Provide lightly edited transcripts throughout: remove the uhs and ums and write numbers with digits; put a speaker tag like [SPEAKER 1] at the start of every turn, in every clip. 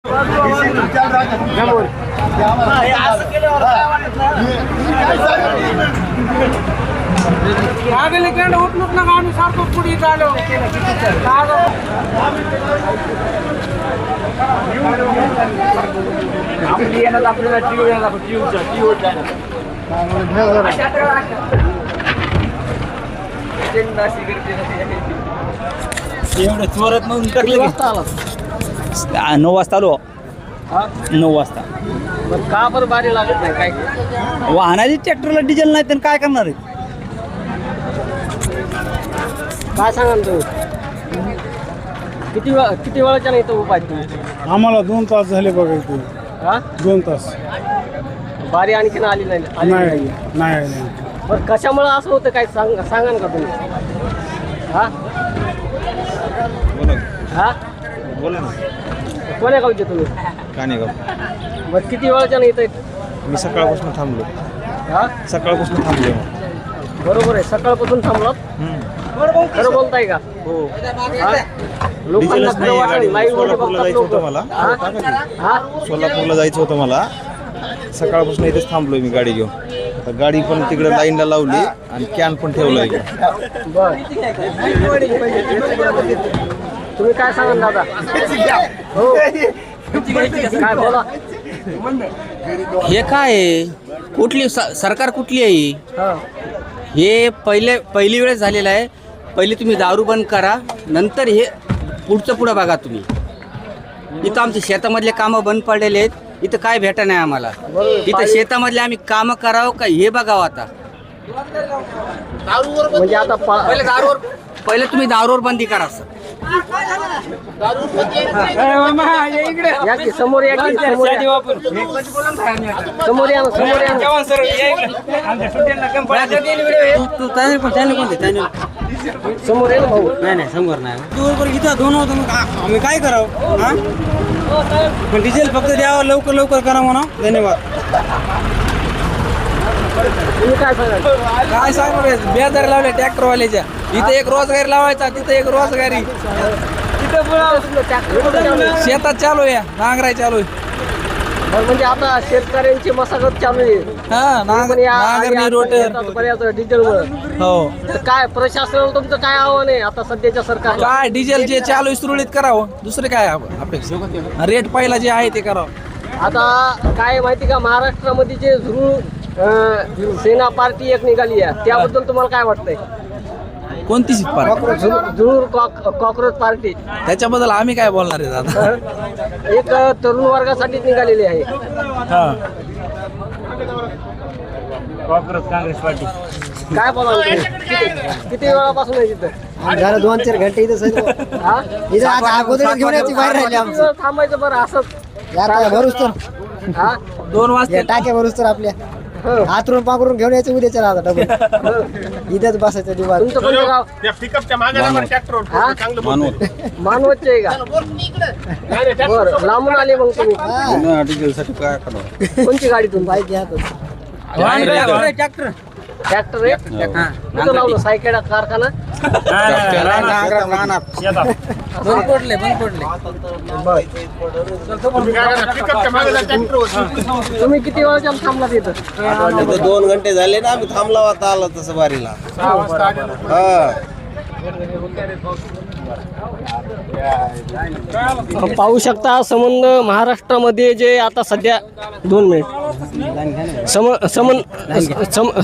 [SPEAKER 1] उठलूक नका आम्ही सारखं पुढे चालू
[SPEAKER 2] एवढं चोरत मग 9 वाजता आलो. 9 वाजता.
[SPEAKER 1] का बरं बारी लागत नाही काय
[SPEAKER 2] वाहनाची ट्रॅक्टरला डिझेल नाही तर काय करणार आहे?
[SPEAKER 1] काय सांगा ना तुम्ही किती वेळाच्या नाही इथं उभा आहे तुम्ही?
[SPEAKER 3] आम्हाला 2 तास झाले बघा इथे.
[SPEAKER 1] हा
[SPEAKER 3] 2 तास
[SPEAKER 1] बारी आणखीन आली नाही
[SPEAKER 3] नाही.
[SPEAKER 1] बरं कशामुळे असं होतं काय सांगा ना का तुम्ही? हा हा
[SPEAKER 2] बोला ना.
[SPEAKER 1] कोण्या गावचे तुम्ही?
[SPEAKER 2] कानेगाव.
[SPEAKER 1] बरं किती वेळाच्या नाही इथं?
[SPEAKER 2] मी सकाळपासून थांबलो.
[SPEAKER 1] हा
[SPEAKER 2] सकाळपासून थांबलो.
[SPEAKER 1] बरोबर आहे. सकाळपासून थांबलात. खरं बोलताय का?
[SPEAKER 2] हो.
[SPEAKER 1] लोकांना खरं वाटलं लाईव्ह मध्ये
[SPEAKER 2] सोलापूरला जायचं होतं मला. सोलापूरला जायचं होतं मला. सकाळपासून इथेच थांबलोय मी गाडी घेऊन. आता गाडी पण तिकडे लाईनला लावली आणि कॅन पण ठेवलाय.
[SPEAKER 1] बर तुम्ही काय सांगा दादा? हो काय बोला.
[SPEAKER 4] हे काय आहे? कुठली सरकार कुठली आहे? हे पहिली वेळेस झालेलं आहे. पहिले तुम्ही दारू बंद करा, नंतर हे पुढं बघा तुम्ही. इथं आमच्या शेतामधले कामं बंद पडलेले आहेत. इथं काय भेटा नाही आम्हाला. इथं शेतामधले आम्ही कामं करावं का हे बघावं आता.
[SPEAKER 1] म्हणजे आता
[SPEAKER 4] पहिले तुम्ही दारूवर बंदी करा सर.
[SPEAKER 1] या की समोर या की समोर या ना समोर या भाऊ.
[SPEAKER 4] नाही समोर नाही.
[SPEAKER 3] इथं 2 होतं मग आम्ही काय करावं? पण डिझेल फक्त द्यावं, लवकर करा म्हणा. धन्यवाद.
[SPEAKER 1] तुम्ही काय सांगाल?
[SPEAKER 3] काय सांगू बेजार लावले ट्रॅक्टरवाल्याच्या. इथं एक रोजगारी लावायचा, तिथं एक रोजगारी. शेतात चालू आहे, नांगराय चालू आहे.
[SPEAKER 1] म्हणजे आता शेतकऱ्यांची मशागत चालू आहे.
[SPEAKER 3] हा नांगरणी रोटर
[SPEAKER 1] बऱ्याच डिझेलमुळे.
[SPEAKER 3] हो.
[SPEAKER 1] तर काय प्रशासनाला तुमचं काय आव्हान आहे आता सध्याच्या सरकारला?
[SPEAKER 3] काय डिझेल जे चालू आहे सुरळीत करावं. दुसरं काय अपेक्षा? रेट पहिला जे आहे ते करावं.
[SPEAKER 1] आता काय माहिती का, महाराष्ट्रामध्ये जे सेना पार्टी एक निघाली आहे त्याबद्दल तुम्हाला काय वाटतंय?
[SPEAKER 3] कोणती
[SPEAKER 1] झुळूर कॉक्रोच पार्टी.
[SPEAKER 3] त्याच्याबद्दल आम्ही काय बोलणार आहे दादा?
[SPEAKER 1] एक तरुण वर्गासाठीच निघालेली आहे.
[SPEAKER 2] काँग्रेस पार्टी.
[SPEAKER 1] काय बोला किती वेळापासून आहे तिथं?
[SPEAKER 5] 2-4 घंटे इथं अगोदर घेऊन यायची बाहेर राहिली आमचं.
[SPEAKER 1] थांबायचं बरं असंच.
[SPEAKER 5] भरूच तर
[SPEAKER 3] 2 वाजता
[SPEAKER 5] टाक्या भरूच तर आपल्या हातरून पांघरून घेऊन यायचं उद्याच्या आता डबल इथेच बसायचं दिवाळ.
[SPEAKER 1] तुमचं कोणतं गाव? मानवतचे आहे का? बरं लांबून आले मग तुम्ही? कोणती गाडी तुम्ही?
[SPEAKER 5] बाईक घ्या
[SPEAKER 1] ट्रॅक्टर आहे. कुठं लावलं? सायकेडा कारखाना?
[SPEAKER 4] बंद पडले.
[SPEAKER 1] तुम्ही किती वेळाच्या थांबला तिथं?
[SPEAKER 6] 2 घंटे झाले ना. आम्ही थांबला आता आला तसं बारीला.
[SPEAKER 1] पाहू शकता संबंध महाराष्ट्रामध्ये जे आता सध्या 2 मिनिट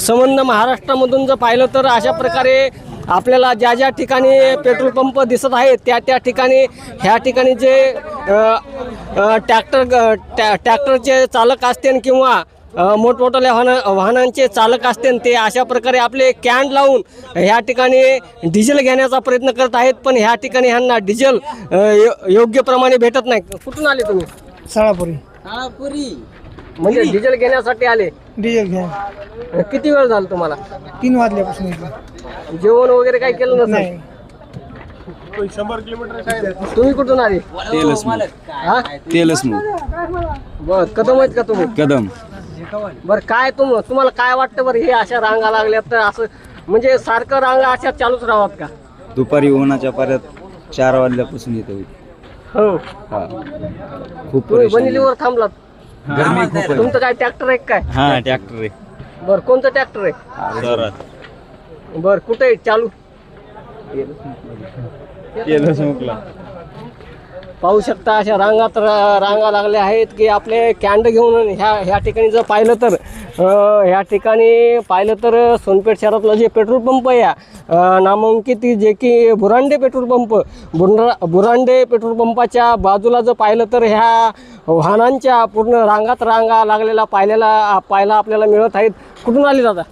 [SPEAKER 1] संबंध महाराष्ट्रामधून जर पाहिलं तर अशा प्रकारे आपल्याला ज्या ठिकाणी पेट्रोल पंप दिसत आहेत त्या ठिकाणी ह्या ठिकाणी जे ट्रॅक्टरचे चालक असतील किंवा मोठमोठ्या वाहनांचे चालक असतील ते अशा प्रकारे आपले कॅन लावून ह्या ठिकाणी डिझेल घेण्याचा प्रयत्न करत आहेत. पण ह्या ठिकाणी ह्यांना डिझेल योग्य प्रमाणे भेटत नाही. कुठून आले तुम्ही?
[SPEAKER 5] साळापुरी.
[SPEAKER 1] म्हणजे डिझेल घेण्यासाठी आले?
[SPEAKER 5] डिझेल घ्या.
[SPEAKER 1] किती वेळ झाला तुम्हाला?
[SPEAKER 5] 3 वाजल्यापासून.
[SPEAKER 1] जेवण वगैरे काही केलं नसेल?
[SPEAKER 3] 100 किलोमीटर.
[SPEAKER 1] तुम्ही कुठून आले?
[SPEAKER 2] तेलच
[SPEAKER 1] बर कदम आहेत का तुम्ही?
[SPEAKER 2] कदम.
[SPEAKER 1] बरं काय तुम्हाला काय वाटतं बरं हे अशा रांगा लागल्यात तर असं म्हणजे सारखं रांगा अशा चालूच राहतात का?
[SPEAKER 2] दुपारी उन्हाच्या पाऱ्यात 4 वाजल्यापासून येतो.
[SPEAKER 1] हो
[SPEAKER 2] खूप
[SPEAKER 1] तुम्ही बनिलीवर थांबलात.
[SPEAKER 2] गरमी खूप आहे.
[SPEAKER 1] तुमचं काय ट्रॅक्टर आहे काय?
[SPEAKER 2] हा ट्रॅक्टर आहे.
[SPEAKER 1] बर कोणतं ट्रॅक्टर आहे?
[SPEAKER 2] जोरात
[SPEAKER 1] बर कुठे आहे चालू?
[SPEAKER 2] केलं संपला.
[SPEAKER 1] पाहू शकता अशा रांगा लागल्या आहेत की आपले कॅन्ड घेऊन ह्या ठिकाणी जर पाहिलं तर ह्या ठिकाणी पाहिलं तर सोनपेठ शहरातलं जे पेट्रोल पंप आहे नामांकित जे की Burande petrol pump Burande petrol पंपाच्या बाजूला जर पाहिलं तर ह्या वाहनांच्या पूर्ण रांगा लागलेला पाहायला आपल्याला मिळत आहेत. कुठून आले दादा?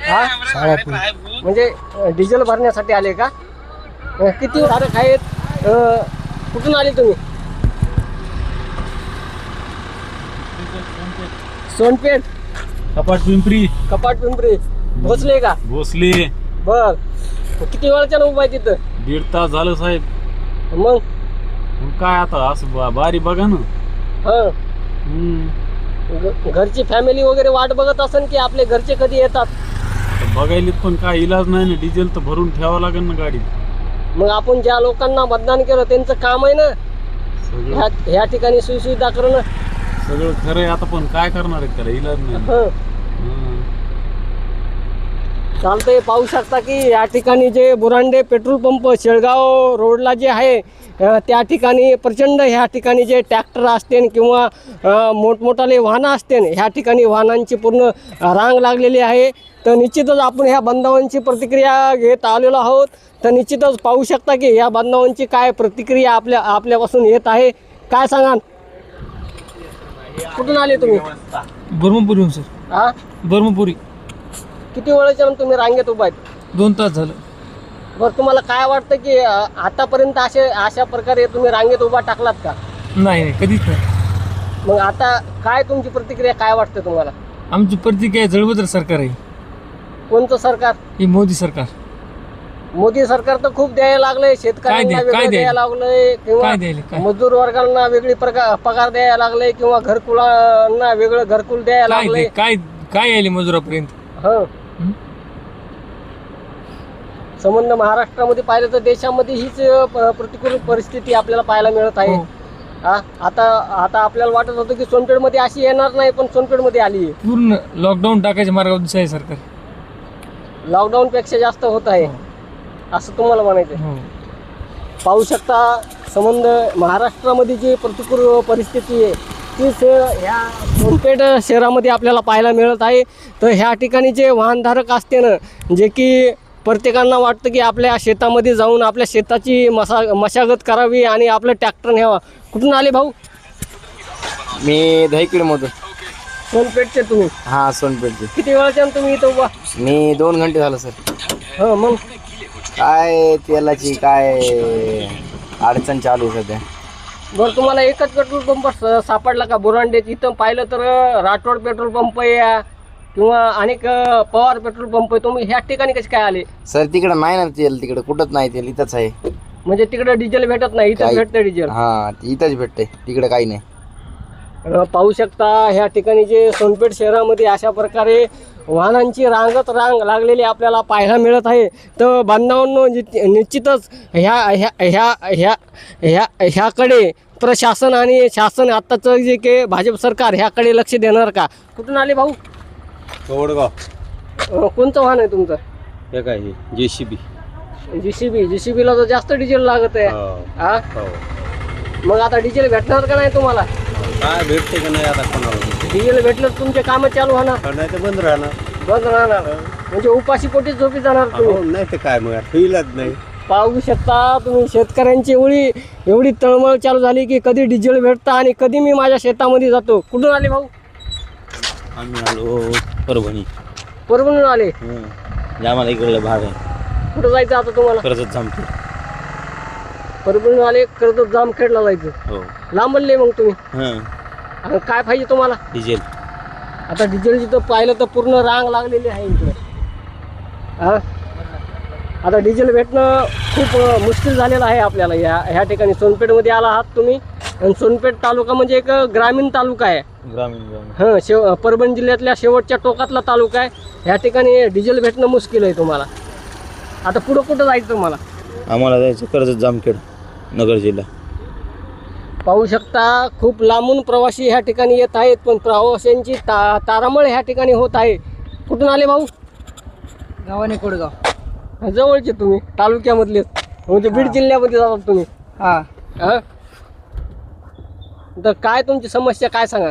[SPEAKER 1] हा म्हणजे डिझेल भरण्यासाठी आले का? किती धारक आहेत? कुठून आले तुम्ही? सोनपेठ
[SPEAKER 7] कपाट पिंपरी
[SPEAKER 1] भोसले का?
[SPEAKER 7] भोसले.
[SPEAKER 1] बर किती वेळच्या उभा आहे तिथं?
[SPEAKER 7] 1.5 तास झालं साहेब.
[SPEAKER 1] मग
[SPEAKER 7] काय आता असं बारी बघा ना.
[SPEAKER 1] हा घरची फॅमिली वगैरे वाट बघत असेल की आपले घरचे कधी येतात?
[SPEAKER 7] बघायला पण काय इलाज नाही ना. डिझेल तर भरून ठेवावं लागेल ना गाडी.
[SPEAKER 1] मग आपण ज्या लोकांना मतदान केलं त्यांचं काम आहे ना ह्या ठिकाणी सुविधा करणं.
[SPEAKER 7] सगळं खरं आहे आता पण काय करणार आहे त्याला इलाज नाही.
[SPEAKER 1] हं. चालतंय. पाहू शकता की या ठिकाणी जे बुरांडे पेट्रोल पंप शेळगाव रोडला जे आहे त्या ठिकाणी प्रचंड ह्या ठिकाणी जे ट्रॅक्टर असतील किंवा मोठमोठाले वाहनं असतील ह्या ठिकाणी वाहनांची पूर्ण रांग लागलेली आहे. तर निश्चितच आपण ह्या बांधवांची प्रतिक्रिया घेत आलेलो आहोत. तर निश्चितच पाहू शकता की या बांधवांची काय प्रतिक्रिया आपल्यापासून येत आहे. काय सांगाल? कुठून आले तुम्ही?
[SPEAKER 3] ब्रह्मपुरी सर.
[SPEAKER 1] हा
[SPEAKER 3] ब्रह्मपुरी.
[SPEAKER 1] किती वेळेच्या तुम्ही रांगेत उभा आहेत?
[SPEAKER 3] 2 तास झालं.
[SPEAKER 1] बरं तुम्हाला काय वाटतं की आतापर्यंत अशा प्रकारे तुम्ही रांगेत उभा टाकलात का?
[SPEAKER 3] नाही कधीच नाही.
[SPEAKER 1] मग आता काय तुमची प्रतिक्रिया काय वाटतं तुम्हाला?
[SPEAKER 3] आमची प्रतिक्रिया जळबद्र सरकार आहे.
[SPEAKER 1] कोणतं सरकार?
[SPEAKER 3] हे मोदी सरकार.
[SPEAKER 1] मोदी सरकार तर खूप द्यायला लागलंय. शेतकऱ्यांना वेगळं द्यायला लागलंय किंवा मजदूर वर्गांना वेगळी पगार द्यायला लागले किंवा घरकुलांना वेगळं घरकुल द्यायला लागले.
[SPEAKER 3] काय यायले मजुरापर्यंत?
[SPEAKER 1] हं संबंध महाराष्ट्रामध्ये पाहिलं तर देशामध्ये हीच प्रतिकूल परिस्थिती आपल्याला पाहायला मिळत आहे. आता आपल्याला वाटत होतं की सोनपेठमध्ये अशी येणार नाही पण सोनपेठमध्ये आली.
[SPEAKER 3] पूर्ण लॉकडाऊन टाकायच्या मार्गावर दिसत आहे सरकार.
[SPEAKER 1] लॉकडाऊन पेक्षा जास्त होत आहे असं तुम्हाला म्हणायचं. पाहू शकता संबंध महाराष्ट्रामध्ये जी प्रतिकूल परिस्थिती आहे तीच ह्या सोनपेठ शहरामध्ये आपल्याला पाहायला मिळत आहे. तर ह्या ठिकाणी जे वाहनधारक असते ना जे की प्रत्येकांना वाटतं की आपल्या शेतामध्ये जाऊन आपल्या शेताची मशागत करावी आणि आपलं ट्रॅक्टर न्यावा. कुठून आले भाऊ?
[SPEAKER 6] मी दहीकडमधून.
[SPEAKER 1] सोनपेठचे तुम्ही?
[SPEAKER 6] हा सोनपेठचे.
[SPEAKER 1] किती वेळाच्या तुम्ही इथं उभा?
[SPEAKER 6] मी 2 घंटे झालं सर.
[SPEAKER 1] हो मग
[SPEAKER 6] काय तेलाची काय अडचण चालू आहे सध्या.
[SPEAKER 1] बरं तुम्हाला एकच पेट्रोल पंप सापडला का बुरांडेच? इथं पाहिलं तर राठोड पेट्रोल पंप आहे किंवा अनेक पवार पेट्रोल पंप आहे. तुम्ही ह्या ठिकाणी कसे काय आले?
[SPEAKER 6] सर तिकडं नाही ना तेल. तिकडं कुठंच नाही तेल. इथंच आहे.
[SPEAKER 1] म्हणजे तिकडे डिझेल भेटत नाही इथं भेटतं डिझेल?
[SPEAKER 6] हा इथंच भेटते. तिकडं काही नाही.
[SPEAKER 1] पाहू शकता ह्या ठिकाणी जे सोनपेठ शहरामध्ये अशा प्रकारे वाहनांची रांग लागलेली आपल्याला पाहायला मिळत आहे. तर बांधवांनो निश्चितच ह्याकडे प्रशासन आणि शासन आत्ताचं जे की भाजप सरकार ह्याकडे लक्ष देणार का? कुठून आले भाऊ?
[SPEAKER 2] वडगाव.
[SPEAKER 1] कोणतं वाहन आहे तुमचं?
[SPEAKER 2] हे काय JCB.
[SPEAKER 1] JCBला तर जास्त डिझेल लागत आहे. हा मग आता डिझेल भेटणार का नाही तुम्हाला?
[SPEAKER 2] काय भेटते का नाही आता कोणाला?
[SPEAKER 1] डिझेल भेटलं तर तुमचे कामं चालू होणार?
[SPEAKER 2] नाही तर बंद राहणार.
[SPEAKER 1] बंद राहणार म्हणजे उपाशी पोटीच झोपी जाणार तुम्ही.
[SPEAKER 2] नाही तर काय मग होईलच नाही.
[SPEAKER 1] पाहू शकता तुम्ही शेतकऱ्यांची एवढी तळमळ चालू झाली की कधी डिझेल भेटतं आणि कधी मी माझ्या शेतामध्ये जातो. कुठून आले भाऊ?
[SPEAKER 2] आम्ही आलो
[SPEAKER 1] परभणीहून आले.
[SPEAKER 2] आम्हाला इकडलं भाग आहे.
[SPEAKER 1] कुठं जायचं आता तुम्हाला?
[SPEAKER 2] कर्जत जामखेड.
[SPEAKER 1] परभणीहून आले कर्जत जामखेडला जायचं.
[SPEAKER 2] हो.
[SPEAKER 1] लांबले मग तुम्ही? आणि काय पाहिजे तुम्हाला?
[SPEAKER 2] डिझेल.
[SPEAKER 1] आता डिझेलची तर पाहिलं तर पूर्ण रांग लागलेली आहे इकडे. आता डिझेल भेटणं खूप मुश्किल झालेलं आहे आपल्याला. ह्या ठिकाणी सोनपेठमध्ये आला आहात तुम्ही आणि सोनपेठ तालुका म्हणजे एक ग्रामीण तालुका आहे.
[SPEAKER 2] ग्रामीण.
[SPEAKER 1] परभणी जिल्ह्यातल्या शेवटच्या टोकातला तालुका आहे. ह्या ठिकाणी डिझेल भेटणं मुश्किल आहे तुम्हाला. आता पुढं कुठं जायचं तुम्हाला?
[SPEAKER 2] आम्हाला जायचं कर्जत जामखेड नगर जिल्हा.
[SPEAKER 1] पाहू शकता खूप लांबून प्रवासी ह्या ठिकाणी येत आहेत, पण प्रवाशांची तारांबळ ह्या ठिकाणी होत आहे. कुठून आले भाऊ?
[SPEAKER 5] गावाने कोडगाव.
[SPEAKER 1] जवळचे तुम्ही, तालुक्यामधलेच, म्हणजे बीड जिल्ह्यामध्ये जातात तुम्ही.
[SPEAKER 5] हा
[SPEAKER 1] हा, तर काय तुमची समस्या काय सांगा?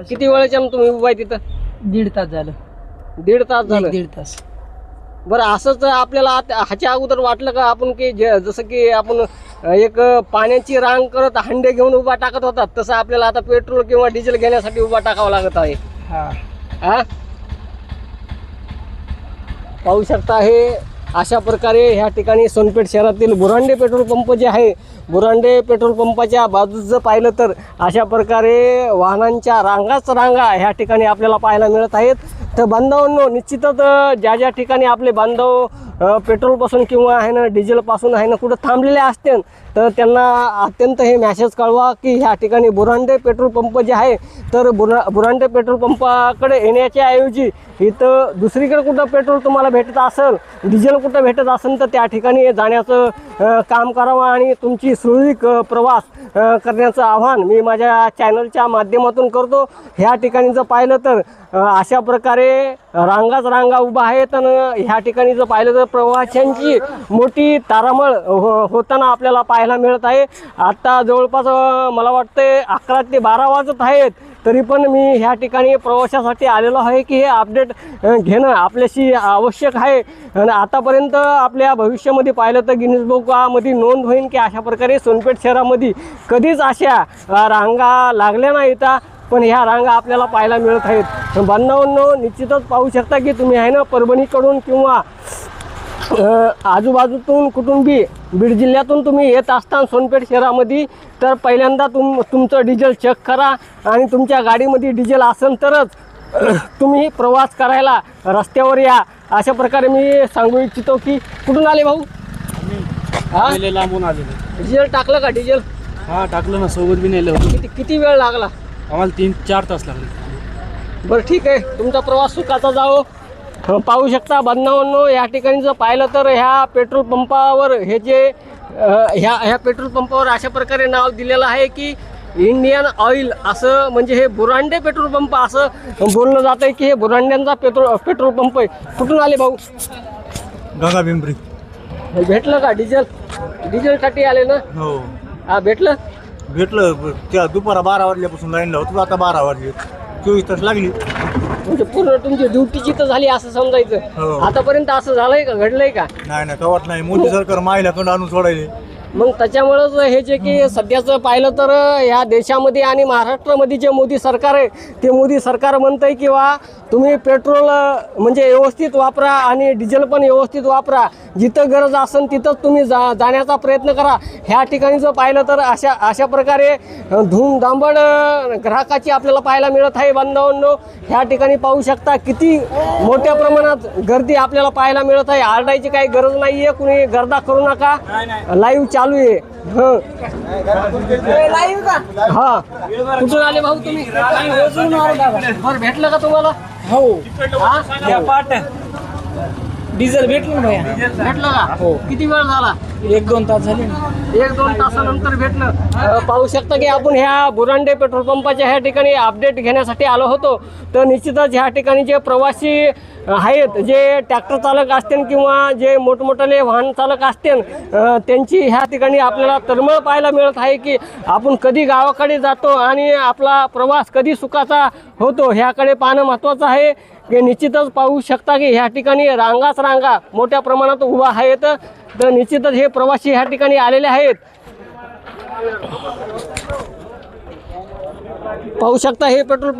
[SPEAKER 1] किती वेळाच्या तुम्ही उभा आहे तिथं?
[SPEAKER 5] 1.5 तास झालं.
[SPEAKER 1] 1.5 तास झालं.
[SPEAKER 5] 1.5 तास.
[SPEAKER 1] बरं, असंच आपल्याला ह्याच्या अगोदर वाटलं का आपण की जसं की आपण एक पाण्याची रांग करत हंडे घेऊन उभा टाकत होतात, तसं आपल्याला आता पेट्रोल किंवा डिझेल घेण्यासाठी उभा टाकावा लागत आहे?
[SPEAKER 5] हा
[SPEAKER 1] हा, पाहू शकता हे अशा प्रकारे ह्या ठिकाणी सोनपेठ शहरातील बुरांडे पेट्रोल पंप जे आहे, बुरांडे पेट्रोल पंपाच्या बाजूस जर पाहिलं तर अशा प्रकारे वाहनांच्या रांगाच रांगा ह्या ठिकाणी आपल्याला पाहायला मिळत आहेत. तर बांधवांनो, निश्चितच ज्या ज्या ठिकाणी आपले बांधव पेट्रोलपासून किंवा आहे ना डिझेलपासून आहे ना कुठं थांबलेले असतील, तर त्यांना अत्यंत हे मॅसेज कळवा की ह्या ठिकाणी बुरांडे पेट्रोल पंप जे आहे, तर बुरांडे पेट्रोल पंपाकडे येण्याच्या ऐवजी इथं दुसरीकडे कुठं पेट्रोल तुम्हाला भेटत असेल, डिझेल कुठं भेटत असेल, तर त्या ठिकाणी जाण्याचं काम करावं आणि तुमची सुरळीत प्रवास करण्याचं आव्हान मी माझ्या चॅनलच्या माध्यमातून करतो. ह्या ठिकाणी जर पाहिलं तर अशा प्रकारे रांगाच रांगा उभा आहेत आणि ह्या ठिकाणी जर पाहिलं तर प्रवाशांची मोठी तारांबळ होताना आपल्याला पाहायला मिळत आहे. आता जवळपास मला वाटतं 11 ते 12 वाजत आहेत, तरी पण मी ह्या ठिकाणी प्रवासासाठी आलेलो आहे की हे अपडेट घेणं आपल्याशी आवश्यक आहे. आणि आतापर्यंत आपल्या भविष्यामध्ये पाहिलं तर गिनीज बुकमध्ये नोंद होईल की अशा प्रकारे सोनपेठ शहरामध्ये कधीच अशा रांगा लागल्या नाहीत, पण ह्या रांगा आपल्याला पाहायला मिळत आहेत. बांधवांनो, निश्चितच पाहू शकता की तुम्ही आहे ना परभणीकडून किंवा आजूबाजूतून कुठून बीड जिल्ह्यातून तुम्ही येत असताना सोनपेठ शहरामध्ये, तर पहिल्यांदा तुमचं डिझेल चेक करा आणि तुमच्या गाडीमध्ये डिझेल असेल तरच तुम्ही प्रवास करायला रस्त्यावर या. अशा प्रकारे मी सांगू इच्छितो. की कुठून आले भाऊ? हा,
[SPEAKER 7] लांबून आलेले.
[SPEAKER 1] डिझेल टाकलं का? डिझेल
[SPEAKER 7] हा टाकलं ना, सोबत बी नेलं होतं.
[SPEAKER 1] किती वेळ लागला?
[SPEAKER 7] आम्हाला 3-4 तास लागले.
[SPEAKER 1] बरं ठीक आहे, तुमचा प्रवास सुखाचा जावो. पाहू शकता बांधवांनो, या ठिकाणी जर पाहिलं तर ह्या पेट्रोल पंपावर हे जे ह्या पेट्रोल पंपावर अशा प्रकारे नाव दिलेलं आहे की इंडियन ऑइल, असं म्हणजे हे बुरांडे पेट्रोल पंप असं बोललं जात आहे की हे बुरांड्यांचा पेट्रोल पंप आहे. कुठून आले भाऊ?
[SPEAKER 3] गंगा पिंपरी.
[SPEAKER 1] भेटलं का डिझेलसाठी आले ना?
[SPEAKER 3] हो
[SPEAKER 1] हा, भेटलं.
[SPEAKER 3] त्या दुपारा 12 वाजल्यापासून लाईनला होतो, आता 12 वाजले, 24 तास लागली.
[SPEAKER 1] म्हणजे पूर्ण तुमची ड्युटीची तर झाली असं समजायचं.
[SPEAKER 3] हो.
[SPEAKER 1] आतापर्यंत असं झालंय का? घडलंय का?
[SPEAKER 3] नाही कवाट नाही, मोदी सरकार महिलाकडून आणून सोडायले.
[SPEAKER 1] मग त्याच्यामुळंच हे जे की सध्याचं पाहिलं तर या देशामध्ये आणि महाराष्ट्रामध्ये जे मोदी सरकार आहे, ते मोदी सरकार म्हणतं आहे किंवा तुम्ही पेट्रोल म्हणजे व्यवस्थित वापरा आणि डिझेल पण व्यवस्थित वापरा, जिथं गरज असेल तिथंच तुम्ही जाण्याचा प्रयत्न करा. ह्या ठिकाणी जर पाहिलं तर अशा प्रकारे धूमधांबड ग्राहकाची आपल्याला पाहायला मिळत आहे. बांधवांनो, ह्या ठिकाणी पाहू शकता किती मोठ्या प्रमाणात गर्दी आपल्याला पाहायला मिळत आहे. आरडायची काही गरज नाही आहे, कुणी गर्दा करू नका. लाईव्ह चालू आहे. हा, कुठून आले भाऊ तुम्ही? बरं, भेटलं का तुम्हाला?
[SPEAKER 5] हो
[SPEAKER 1] हा?
[SPEAKER 5] डिझेल भेटलं ना भैया?
[SPEAKER 1] भेटलं का? हो. किती वेळ झाला?
[SPEAKER 5] 1-2 तास झाले ना.
[SPEAKER 1] 1-2 तासानंतर भेटलं. पाहू शकता की आपण ह्या बुरांडे पेट्रोल पंपाच्या ह्या ठिकाणी अपडेट घेण्यासाठी आलो होतो. तर निश्चितच ह्या ठिकाणी जे प्रवासी आहेत, जे ट्रॅक्टर चालक असतील किंवा जे मोठमोठाले वाहन चालक असतील, त्यांची ह्या ठिकाणी आपल्याला तळमळ पाहायला मिळत आहे की आपण कधी गावाकडे जातो आणि आपला प्रवास कधी सुखाचा होतो, ह्याकडे पाहणं महत्त्वाचं आहे. की निश्चितच पाहू शकता की ह्या ठिकाणी रांगाच रांगा मोठ्या प्रमाणात उभा आहेत. तर निश्चितच हे प्रवासी ह्या ठिकाणी आलेले आहेत. पाहू शकता हे पेट्रोल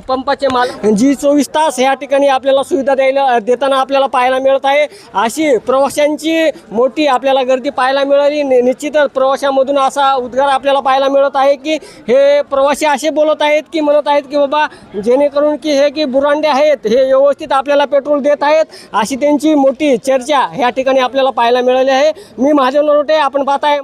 [SPEAKER 1] पंपाचे मालक जी 24 तास ह्या ठिकाणी आपल्याला सुविधा देताना आपल्याला पाहायला मिळत आहे. अशी प्रवाशांची मोठी आपल्याला गर्दी पाहायला मिळाली. निश्चितच प्रवाशांमधून असा उद्गार आपल्याला पाहायला मिळत आहे की हे प्रवासी असे बोलत आहेत की म्हणत आहेत की बाबा जेणेकरून की हे की बुरांडे आहेत हे व्यवस्थित आपल्याला पेट्रोल देत आहेत, अशी त्यांची मोठी चर्चा ह्या ठिकाणी आपल्याला पाहायला मिळाली आहे. मी महादेव नरोटे, आपण पाहताय